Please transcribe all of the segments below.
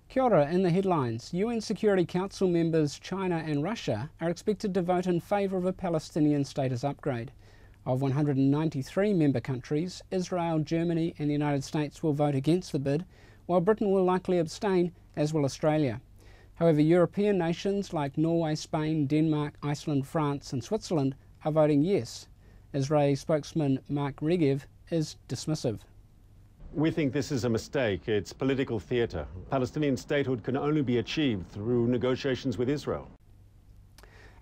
Kia ora, in the headlines, UN Security Council members China and Russia are expected to vote in favour of a Palestinian status upgrade. Of 193 member countries, Israel, Germany and the United States will vote against the bid, while Britain will likely abstain, as will Australia. However, European nations like Norway, Spain, Denmark, Iceland, France and Switzerland are voting yes. Israeli spokesman Mark Regev is dismissive. We think this is a mistake. It's political theatre. Palestinian statehood can only be achieved through negotiations with Israel.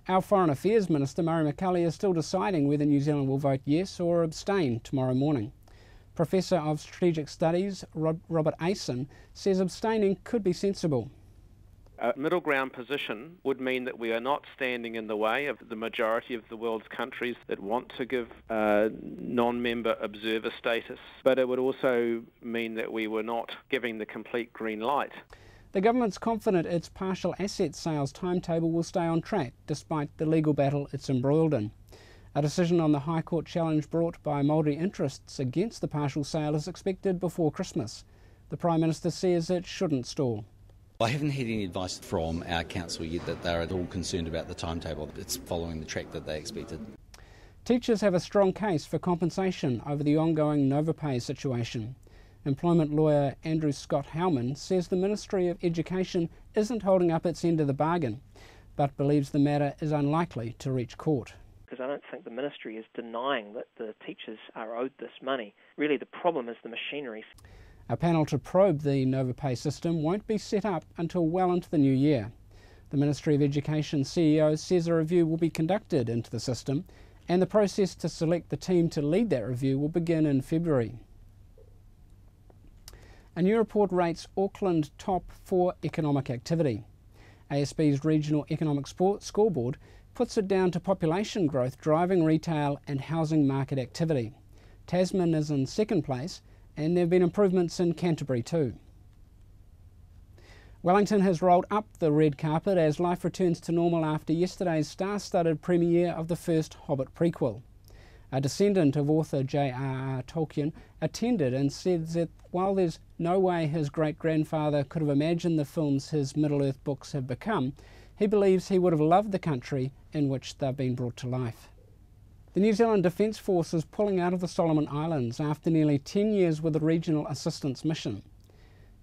Our Foreign Affairs Minister, Murray McCully, is still deciding whether New Zealand will vote yes or abstain tomorrow morning. Professor of Strategic Studies, Robert Asen, says abstaining could be sensible. A middle ground position would mean that we are not standing in the way of the majority of the world's countries that want to give non-member observer status, but it would also mean that we were not giving the complete green light. The government's confident its partial asset sales timetable will stay on track despite the legal battle it's embroiled in. A decision on the High Court challenge brought by Māori interests against the partial sale is expected before Christmas. The Prime Minister says it shouldn't stall. I haven't had any advice from our council yet that they're at all concerned about the timetable. It's following the track that they expected. Teachers have a strong case for compensation over the ongoing Novopay situation. Employment lawyer Andrew Scott Howman says the Ministry of Education isn't holding up its end of the bargain, but believes the matter is unlikely to reach court. Because I don't think the Ministry is denying that the teachers are owed this money. Really the problem is the machinery. A panel to probe the Novopay system won't be set up until well into the new year. The Ministry of Education CEO says a review will be conducted into the system, and the process to select the team to lead that review will begin in February. A new report rates Auckland top for economic activity. ASB's Regional Economic Scoreboard puts it down to population growth driving retail and housing market activity. Tasman is in second place, and there have been improvements in Canterbury too. Wellington has rolled up the red carpet as life returns to normal after yesterday's star-studded premiere of the first Hobbit prequel. A descendant of author J.R.R. Tolkien attended and said that while there's no way his great-grandfather could have imagined the films his Middle-earth books have become, he believes he would have loved the country in which they've been brought to life. The New Zealand Defence Force is pulling out of the Solomon Islands after nearly 10 years with a regional assistance mission.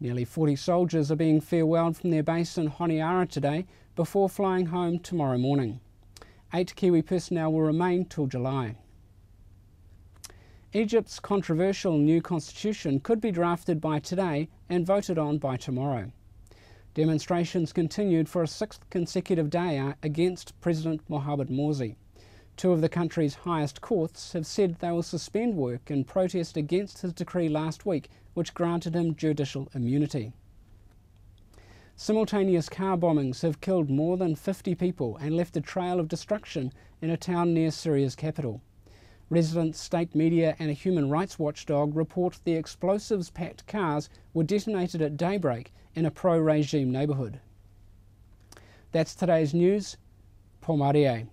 Nearly 40 soldiers are being farewelled from their base in Honiara today before flying home tomorrow morning. 8 Kiwi personnel will remain till July. Egypt's controversial new constitution could be drafted by today and voted on by tomorrow. Demonstrations continued for a sixth consecutive day against President Mohamed Morsi. Two of the country's highest courts have said they will suspend work in protest against his decree last week, which granted him judicial immunity. Simultaneous car bombings have killed more than 50 people and left a trail of destruction in a town near Syria's capital. Residents, state media and a human rights watchdog report the explosives-packed cars were detonated at daybreak in a pro-regime neighbourhood. That's today's news. Pō Mārie.